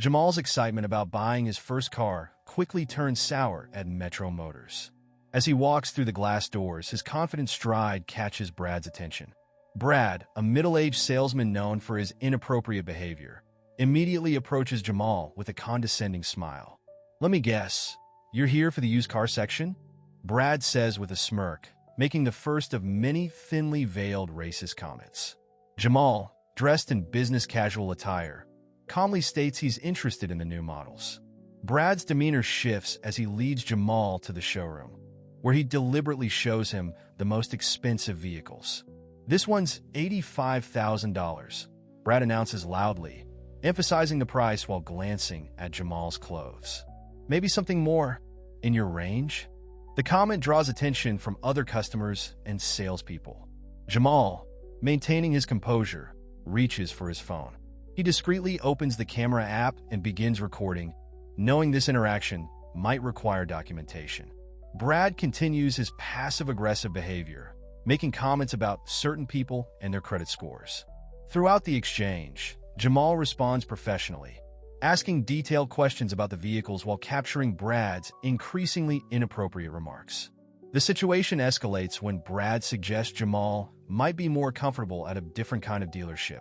Jamal's excitement about buying his first car quickly turns sour at Metro Motors. As he walks through the glass doors, his confident stride catches Brad's attention. Brad, a middle-aged salesman known for his inappropriate behavior, immediately approaches Jamal with a condescending smile. "Let me guess, you're here for the used car section?" Brad says with a smirk, making the first of many thinly veiled racist comments. Jamal, dressed in business casual attire, calmly states he's interested in the new models. Brad's demeanor shifts as he leads Jamal to the showroom, where he deliberately shows him the most expensive vehicles. "This one's $85,000, Brad announces loudly, emphasizing the price while glancing at Jamal's clothes. "Maybe something more in your range?" The comment draws attention from other customers and salespeople. Jamal, maintaining his composure, reaches for his phone. He discreetly opens the camera app and begins recording, knowing this interaction might require documentation. Brad continues his passive-aggressive behavior, making comments about certain people and their credit scores. Throughout the exchange, Jamal responds professionally, asking detailed questions about the vehicles while capturing Brad's increasingly inappropriate remarks. The situation escalates when Brad suggests Jamal might be more comfortable at a different kind of dealership.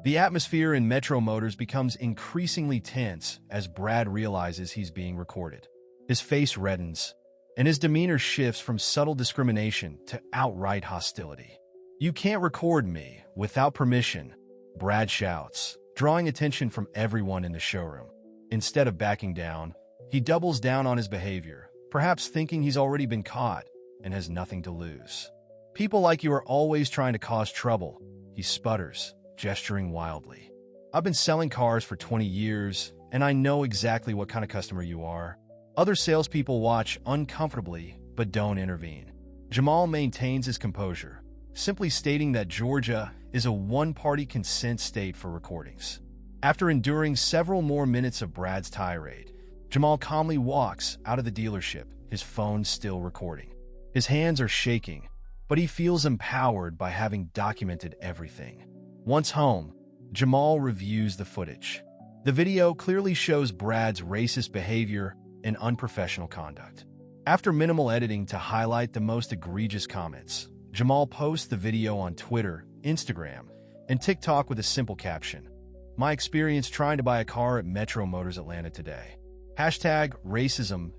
The atmosphere in Metro Motors becomes increasingly tense as Brad realizes he's being recorded. His face reddens, and his demeanor shifts from subtle discrimination to outright hostility. "You can't record me without permission," Brad shouts, drawing attention from everyone in the showroom. Instead of backing down, he doubles down on his behavior, perhaps thinking he's already been caught and has nothing to lose. "People like you are always trying to cause trouble," he sputters, gesturing wildly. "I've been selling cars for 20 years, and I know exactly what kind of customer you are." Other salespeople watch uncomfortably but don't intervene. Jamal maintains his composure, simply stating that Georgia is a one-party consent state for recordings. After enduring several more minutes of Brad's tirade, Jamal calmly walks out of the dealership, his phone still recording. His hands are shaking, but he feels empowered by having documented everything. Once home, Jamal reviews the footage. The video clearly shows Brad's racist behavior and unprofessional conduct. After minimal editing to highlight the most egregious comments, Jamal posts the video on Twitter, Instagram, and TikTok with a simple caption: "My experience trying to buy a car at Metro Motors Atlanta today. #racism,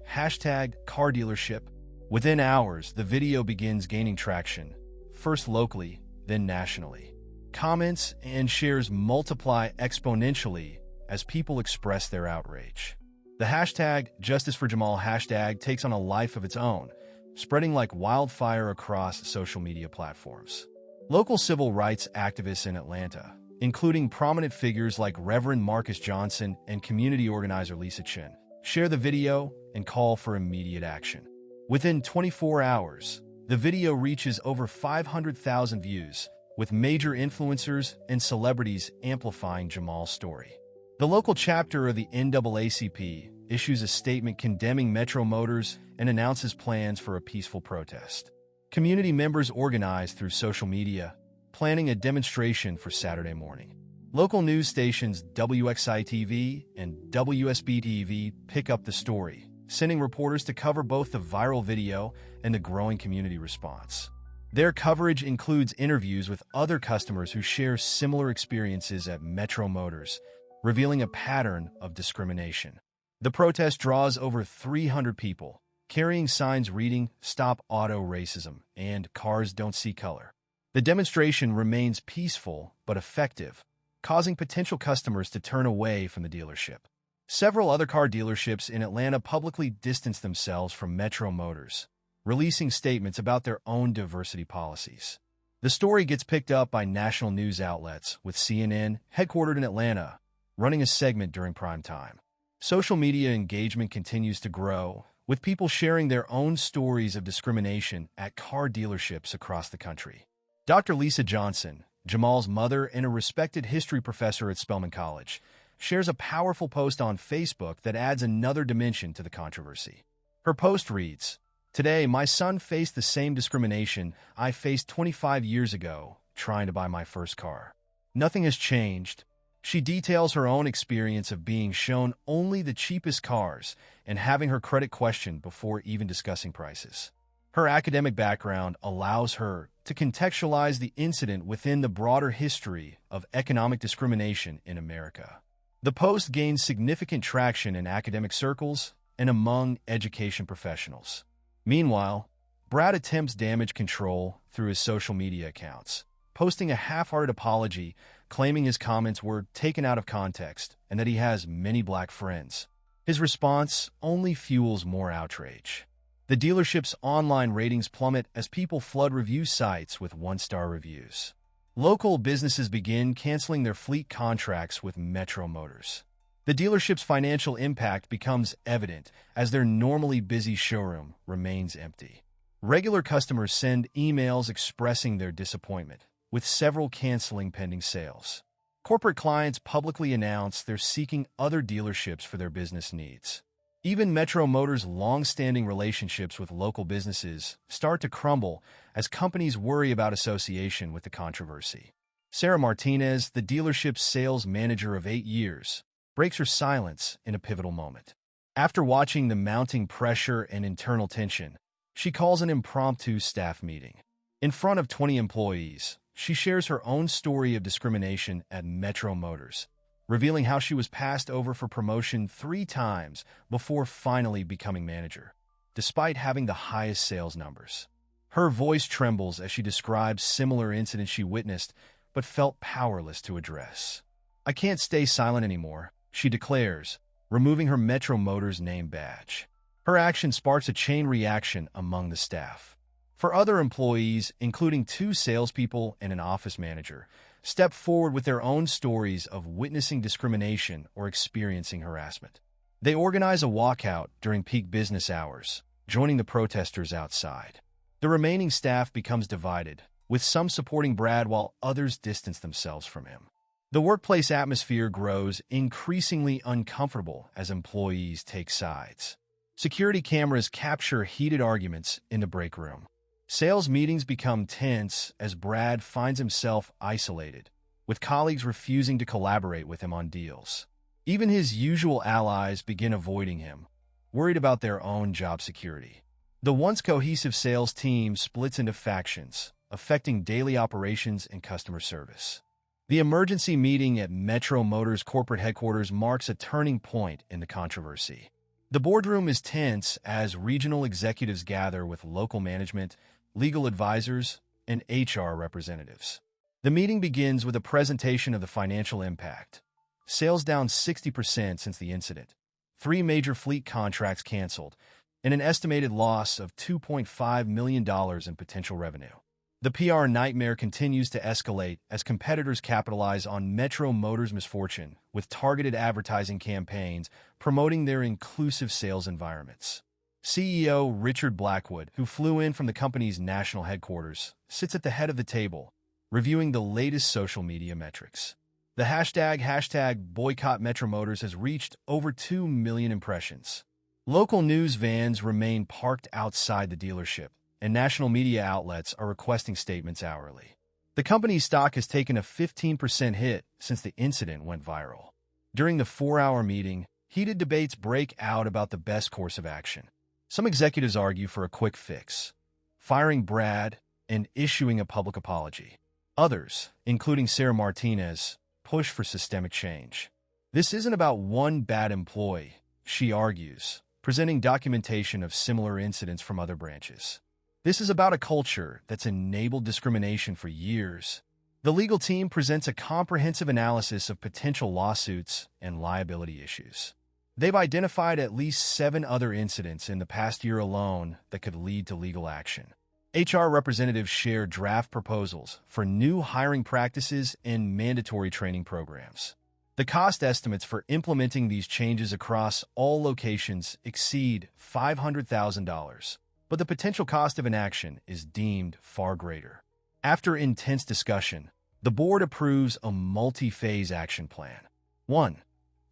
#car dealership." Within hours, the video begins gaining traction, first locally, then nationally. Comments and shares multiply exponentially as people express their outrage. The #JusticeForJamal hashtag takes on a life of its own, spreading like wildfire across social media platforms. Local civil rights activists in Atlanta, including prominent figures like Reverend Marcus Johnson and community organizer Lisa Chin, share the video and call for immediate action. Within 24 hours, the video reaches over 500,000 views, with major influencers and celebrities amplifying Jamal's story. The local chapter of the NAACP issues a statement condemning Metro Motors and announces plans for a peaceful protest. Community members organize through social media, planning a demonstration for Saturday morning. Local news stations WXI-TV and WSB-TV pick up the story, sending reporters to cover both the viral video and the growing community response. Their coverage includes interviews with other customers who share similar experiences at Metro Motors, revealing a pattern of discrimination. The protest draws over 300 people, carrying signs reading "Stop Auto Racism" and "Cars Don't See Color." The demonstration remains peaceful but effective, causing potential customers to turn away from the dealership. Several other car dealerships in Atlanta publicly distanced themselves from Metro Motors, releasing statements about their own diversity policies. The story gets picked up by national news outlets, with CNN, headquartered in Atlanta, running a segment during prime time. Social media engagement continues to grow, with people sharing their own stories of discrimination at car dealerships across the country. Dr. Lisa Johnson, Jamal's mother and a respected history professor at Spelman College, shares a powerful post on Facebook that adds another dimension to the controversy. Her post reads, "Today, my son faced the same discrimination I faced 25 years ago trying to buy my first car. Nothing has changed," She details her own experience of being shown only the cheapest cars and having her credit questioned before even discussing prices. Her academic background allows her to contextualize the incident within the broader history of economic discrimination in America. The post gains significant traction in academic circles and among education professionals. Meanwhile, Brad attempts damage control through his social media accounts, posting a half-hearted apology claiming his comments were taken out of context and that he has many black friends. His response only fuels more outrage. The dealership's online ratings plummet as people flood review sites with one-star reviews. Local businesses begin canceling their fleet contracts with Metro Motors. The dealership's financial impact becomes evident as their normally busy showroom remains empty. Regular customers send emails expressing their disappointment, with several canceling pending sales. Corporate clients publicly announce they're seeking other dealerships for their business needs. Even Metro Motors' long-standing relationships with local businesses start to crumble as companies worry about association with the controversy. Sarah Martinez, the dealership's sales manager of 8 years, breaks her silence in a pivotal moment. After watching the mounting pressure and internal tension, she calls an impromptu staff meeting. In front of 20 employees, she shares her own story of discrimination at Metro Motors, revealing how she was passed over for promotion 3 times before finally becoming manager, despite having the highest sales numbers. Her voice trembles as she describes similar incidents she witnessed but felt powerless to address. "I can't stay silent anymore," she declares, removing her Metro Motors name badge. Her action sparks a chain reaction among the staff. For other employees, including 2 salespeople and an office manager, step forward with their own stories of witnessing discrimination or experiencing harassment. They organize a walkout during peak business hours, joining the protesters outside. The remaining staff becomes divided, with some supporting Brad while others distance themselves from him. The workplace atmosphere grows increasingly uncomfortable as employees take sides. Security cameras capture heated arguments in the break room. Sales meetings become tense as Brad finds himself isolated, with colleagues refusing to collaborate with him on deals. Even his usual allies begin avoiding him, worried about their own job security. The once cohesive sales team splits into factions, affecting daily operations and customer service. The emergency meeting at Metro Motors corporate headquarters marks a turning point in the controversy. The boardroom is tense as regional executives gather with local management, legal advisors, and HR representatives. The meeting begins with a presentation of the financial impact. Sales down 60% since the incident, 3 major fleet contracts canceled, and an estimated loss of $2.5 million in potential revenue. The PR nightmare continues to escalate as competitors capitalize on Metro Motors' misfortune with targeted advertising campaigns promoting their inclusive sales environments. CEO Richard Blackwood, who flew in from the company's national headquarters, sits at the head of the table, reviewing the latest social media metrics. The hashtag boycott Metro Motors has reached over 2 million impressions. Local news vans remain parked outside the dealership, and national media outlets are requesting statements hourly. The company's stock has taken a 15% hit since the incident went viral. During the 4-hour meeting, heated debates break out about the best course of action. Some executives argue for a quick fix, firing Brad and issuing a public apology. Others, including Sarah Martinez, push for systemic change. "This isn't about one bad employee," she argues, presenting documentation of similar incidents from other branches. "This is about a culture that's enabled discrimination for years." The legal team presents a comprehensive analysis of potential lawsuits and liability issues. They've identified at least 7 other incidents in the past year alone that could lead to legal action. HR representatives share draft proposals for new hiring practices and mandatory training programs. The cost estimates for implementing these changes across all locations exceed $500,000, but the potential cost of inaction is deemed far greater. After intense discussion, the board approves a multi-phase action plan. 1.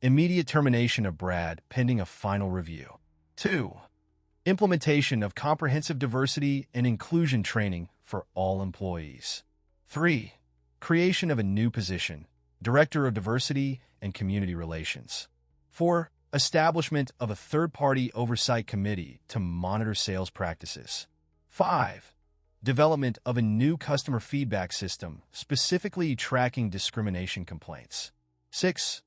Immediate termination of Brad pending a final review. 2. Implementation of comprehensive diversity and inclusion training for all employees. 3. Creation of a new position, Director of Diversity and Community Relations. 4. Establishment of a third-party oversight committee to monitor sales practices. 5. Development of a new customer feedback system specifically tracking discrimination complaints. 6.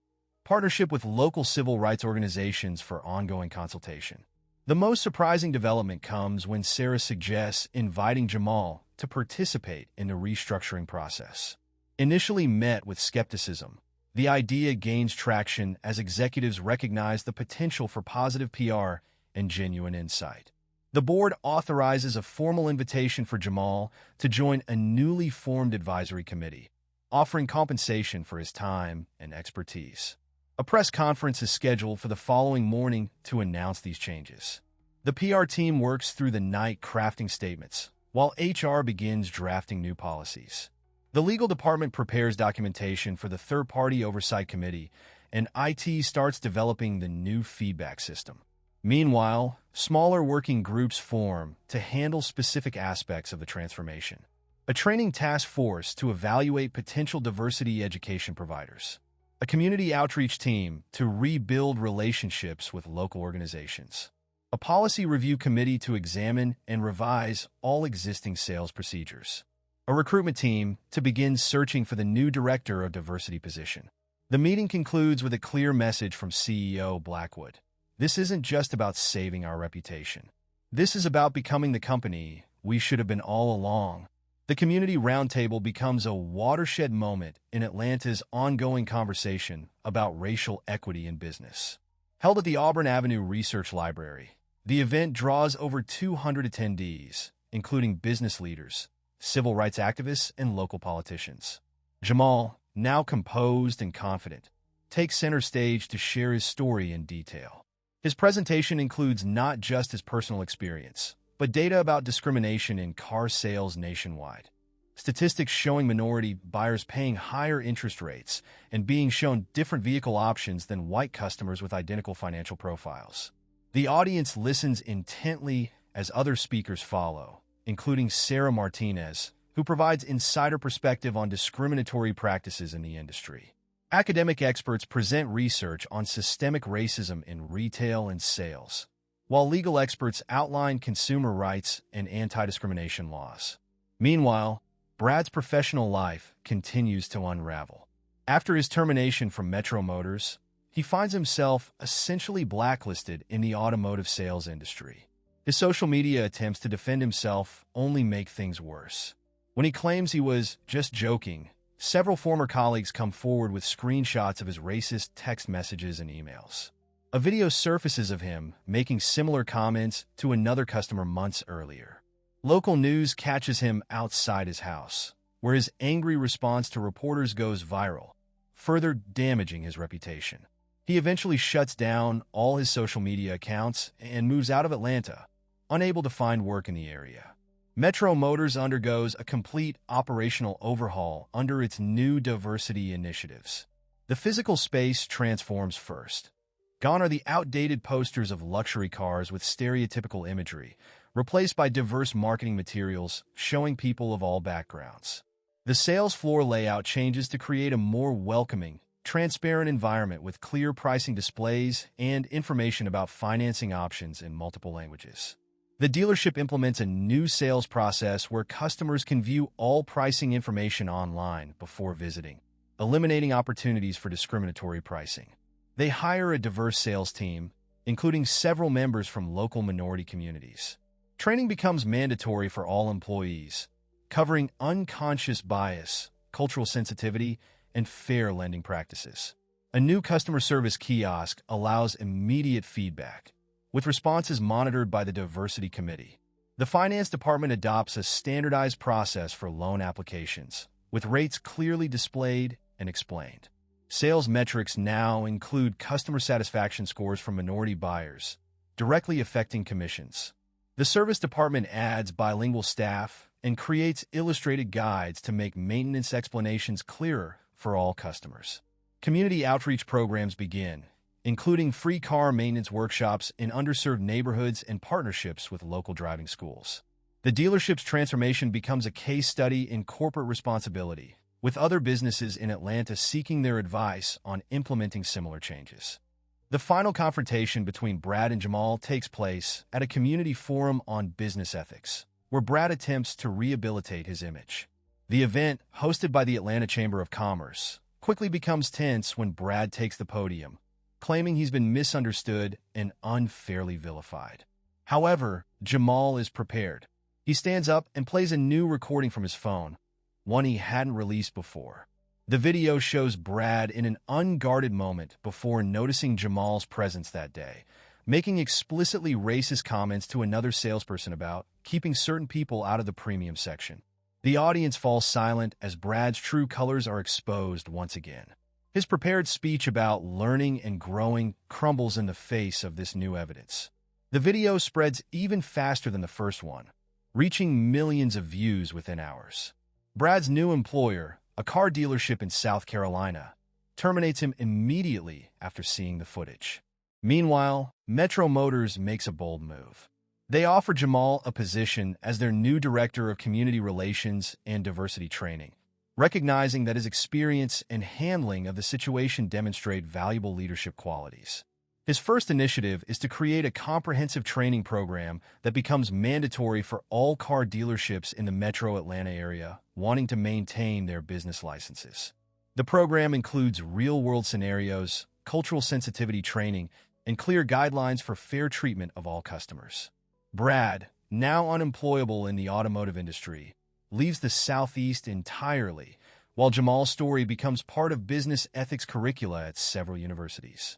Partnership with local civil rights organizations for ongoing consultation. The most surprising development comes when Sarah suggests inviting Jamal to participate in the restructuring process. Initially met with skepticism, the idea gains traction as executives recognize the potential for positive PR and genuine insight. The board authorizes a formal invitation for Jamal to join a newly formed advisory committee, offering compensation for his time and expertise. A press conference is scheduled for the following morning to announce these changes. The PR team works through the night crafting statements, while HR begins drafting new policies. The legal department prepares documentation for the third-party oversight committee, and IT starts developing the new feedback system. Meanwhile, smaller working groups form to handle specific aspects of the transformation. A training task force to evaluate potential diversity education providers. A community outreach team to rebuild relationships with local organizations. A policy review committee to examine and revise all existing sales procedures. A recruitment team to begin searching for the new director of diversity position. The meeting concludes with a clear message from CEO Blackwood. This isn't just about saving our reputation. This is about becoming the company we should have been all along. The community roundtable becomes a watershed moment in Atlanta's ongoing conversation about racial equity in business. Held at the Auburn Avenue Research Library, the event draws over 200 attendees, including business leaders, civil rights activists, and local politicians. Jamal, now composed and confident, takes center stage to share his story in detail. His presentation includes not just his personal experience, but data about discrimination in car sales nationwide. Statistics showing minority buyers paying higher interest rates and being shown different vehicle options than white customers with identical financial profiles. The audience listens intently as other speakers follow, including Sarah Martinez, who provides insider perspective on discriminatory practices in the industry. Academic experts present research on systemic racism in retail and sales, while legal experts outline consumer rights and anti-discrimination laws. Meanwhile, Brad's professional life continues to unravel. After his termination from Metro Motors, he finds himself essentially blacklisted in the automotive sales industry. His social media attempts to defend himself only make things worse. When he claims he was just joking, several former colleagues come forward with screenshots of his racist text messages and emails. A video surfaces of him making similar comments to another customer months earlier. Local news catches him outside his house, where his angry response to reporters goes viral, further damaging his reputation. He eventually shuts down all his social media accounts and moves out of Atlanta, unable to find work in the area. Metro Motors undergoes a complete operational overhaul under its new diversity initiatives. The physical space transforms first. Gone are the outdated posters of luxury cars with stereotypical imagery, replaced by diverse marketing materials showing people of all backgrounds. The sales floor layout changes to create a more welcoming, transparent environment with clear pricing displays and information about financing options in multiple languages. The dealership implements a new sales process where customers can view all pricing information online before visiting, eliminating opportunities for discriminatory pricing. They hire a diverse sales team, including several members from local minority communities. Training becomes mandatory for all employees, covering unconscious bias, cultural sensitivity, and fair lending practices. A new customer service kiosk allows immediate feedback, with responses monitored by the Diversity Committee. The Finance Department adopts a standardized process for loan applications, with rates clearly displayed and explained. Sales metrics now include customer satisfaction scores from minority buyers, directly affecting commissions. The Service Department adds bilingual staff and creates illustrated guides to make maintenance explanations clearer for all customers. Community outreach programs begin, including free car maintenance workshops in underserved neighborhoods and partnerships with local driving schools. The dealership's transformation becomes a case study in corporate responsibility, with other businesses in Atlanta seeking their advice on implementing similar changes. The final confrontation between Brad and Jamal takes place at a community forum on business ethics, where Brad attempts to rehabilitate his image. The event, hosted by the Atlanta Chamber of Commerce, quickly becomes tense when Brad takes the podium, claiming he's been misunderstood and unfairly vilified. However, Jamal is prepared. He stands up and plays a new recording from his phone, one he hadn't released before. The video shows Brad in an unguarded moment before noticing Jamal's presence that day, making explicitly racist comments to another salesperson about keeping certain people out of the premium section. The audience falls silent as Brad's true colors are exposed once again. His prepared speech about learning and growing crumbles in the face of this new evidence. The video spreads even faster than the first one, reaching millions of views within hours. Brad's new employer, a car dealership in South Carolina, terminates him immediately after seeing the footage. Meanwhile, Metro Motors makes a bold move. They offer Jamal a position as their new director of community relations and diversity training, recognizing that his experience and handling of the situation demonstrate valuable leadership qualities. His first initiative is to create a comprehensive training program that becomes mandatory for all car dealerships in the metro Atlanta area wanting to maintain their business licenses. The program includes real-world scenarios, cultural sensitivity training, and clear guidelines for fair treatment of all customers. Brad, now unemployable in the automotive industry, leaves the Southeast entirely, while Jamal's story becomes part of business ethics curricula at several universities.